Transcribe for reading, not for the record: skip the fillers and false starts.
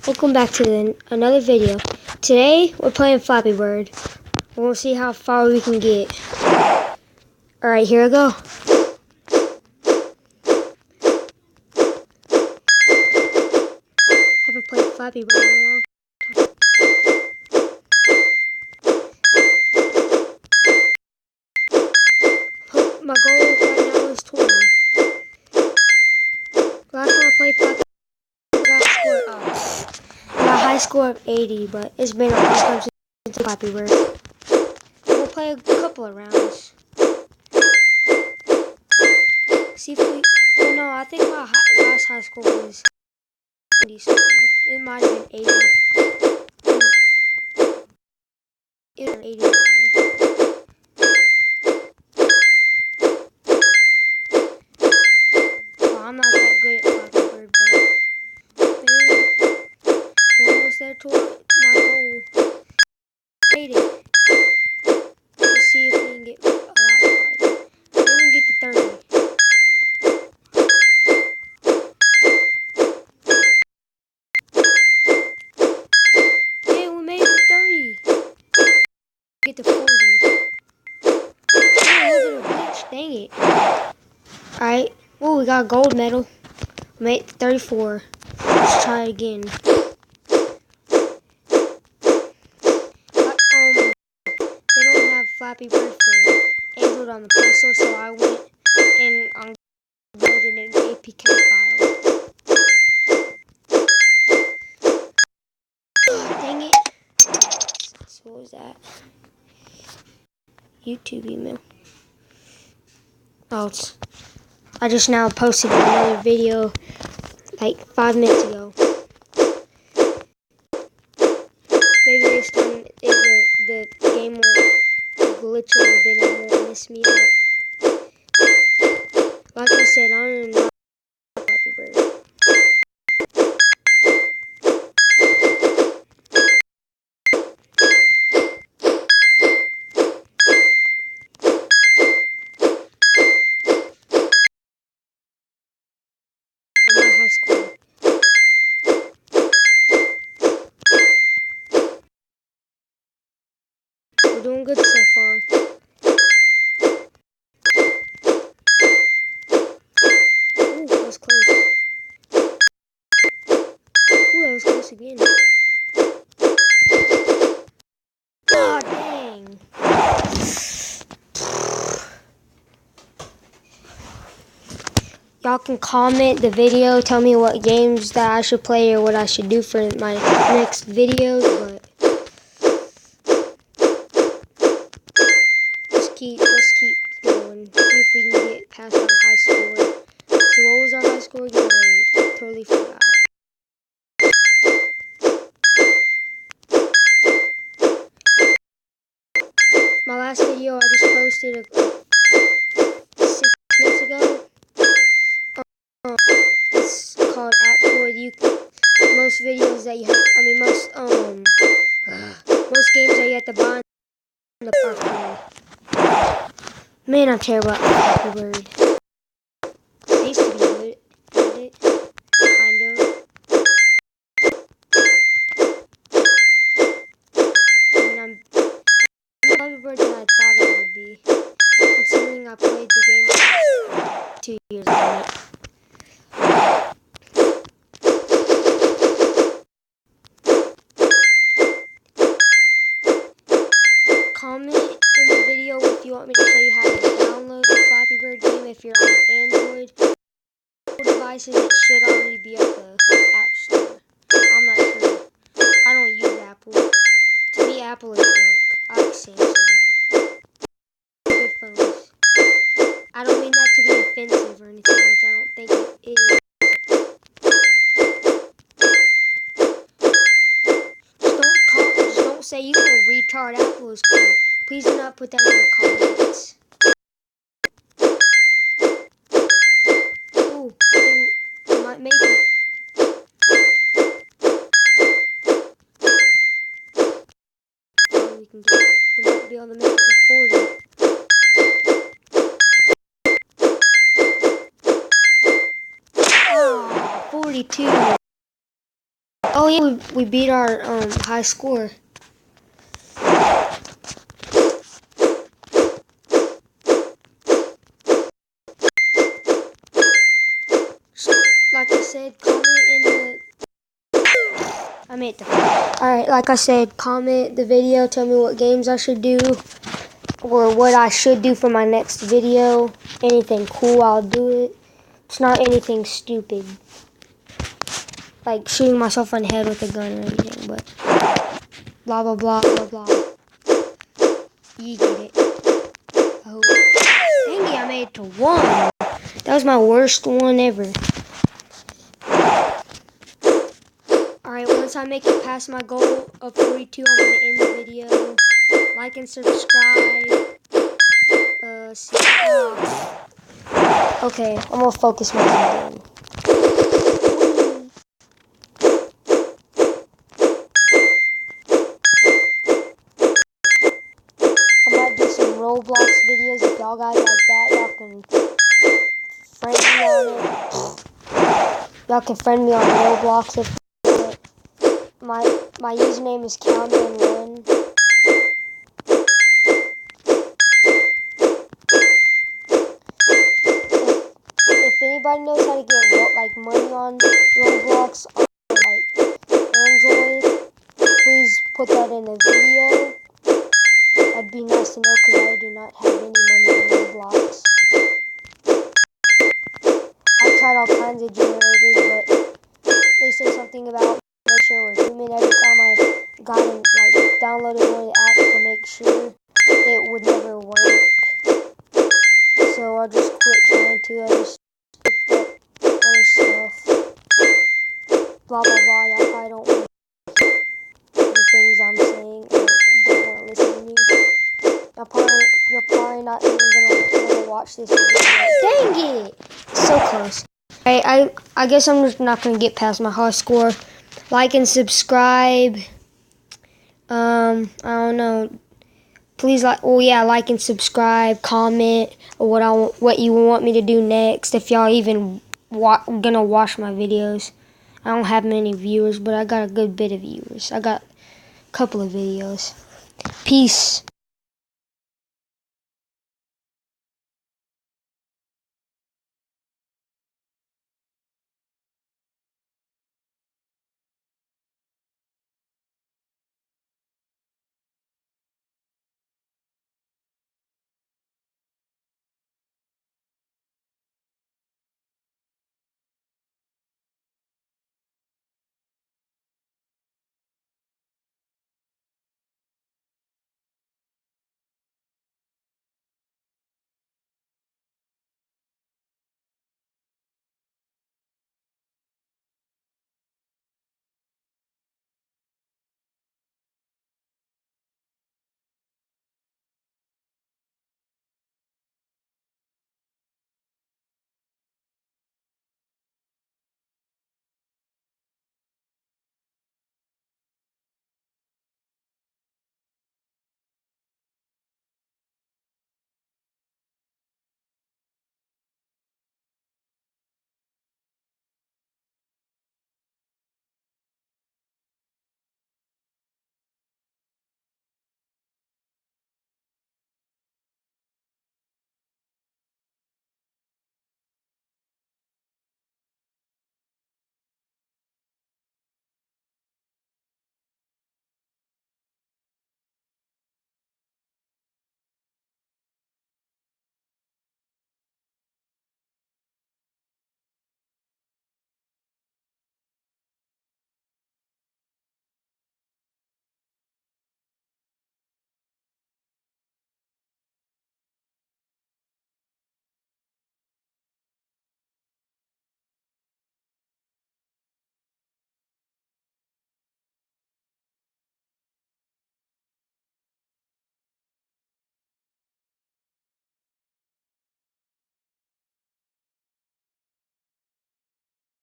Welcome back to another video. Today we're playing Flappy Bird. We're going to see how far we can get. Alright, here we go. Haven't played Flappy Bird in a long time. My goal right now is 20. Last time I played Flappy Bird, I got a high score of 80, but it's been a long time since Flappy Bird. We'll play a couple of rounds. See if we... Oh no, I think my last high score was 90 something. It might have been 80. It was 89. Well, I'm not that good at Flappy Bird, but maybe we're almost there to my goal. Made it. Let's see if we can get a lot farther. Maybe we can get to 30. Yeah, we made it to 30. Get to 40. Oh, look at the glitch. Dang it. Alright. Oh, we got a gold medal. We made it to 34. Let's try it again. They don't have Flappy Bird for Android on the Play Store, so I went and I'm building an APK file. Oh, dang it. So what was that? YouTube email. Oh, I just now posted another video like 5 minutes ago. Maybe this time the game won't glitch a little bit and won't miss me out. Like I said, I'm not Flappy Bird. My high school. We're doing good so far. Ooh, that was close. Ooh, that was close again. Oh, dang. Y'all can comment the video, tell me what games that I should play or what I should do for my next videos, but let's keep going. See if we can get past our high score. So what was our high score again? I totally forgot. My last video I just posted 6 minutes ago. It's called App Toy. Most videos that you have, most games that you have to buy in the park. Man, I'm terrible at Flappy Bird. I used to be good at it, kind of. I'm Flappy Bird than I thought I would be, considering I played the game 2 years ago. Comment in the video if you want me to show you how to download the Flappy Bird game. If you're on Android devices, it should already be at the App Store. I'm not sure. I don't use Apple. To me, Apple is junk. I like Samsung. Good phones. I don't mean that to be offensive or anything, which I don't think it is. Just don't say you will retard. Apple is cool. Please do not put that in the comments. Ooh, I might make it. We might be able to make it to 40. Oh, 42. Oh yeah, we beat our high score. Like I said, comment in the... I made the... Alright, like I said, comment the video, tell me what games I should do, or what I should do for my next video. Anything cool, I'll do it. It's not anything stupid, like shooting myself in the head with a gun or anything, but blah, blah, blah, blah, blah. You get it. I hope. Dang it, I made it to 1. That was my worst one ever. Alright, once I make it past my goal of 42, I'm going to end the video. Like and subscribe. Okay, I'm going to focus my game. I might do some Roblox videos. If y'all guys like that, y'all can friend me on it. Y'all can friend me on Roblox if you want it. My username is Cowman1. If anybody knows how to get like money on Roblox on like Android, please put that in the video. That'd be nice to know because I do not have any money on Roblox. I've tried all kinds of generators, but they say something about make sure we're human. Every time I got in, like downloaded one of the apps to make sure, it would never work. So I just quit trying to. I just looked up other stuff. Blah blah blah. Y'all probably don't want the things I'm saying or don't want to listen to me. You're probably not even gonna watch this video. Dang it! So close. I guess I'm just not gonna get past my high score. Like and subscribe. I don't know. Please like and subscribe. Comment what you want me to do next. If y'all even gonna watch my videos. I don't have many viewers, but I got a good bit of viewers. I got a couple of videos. Peace.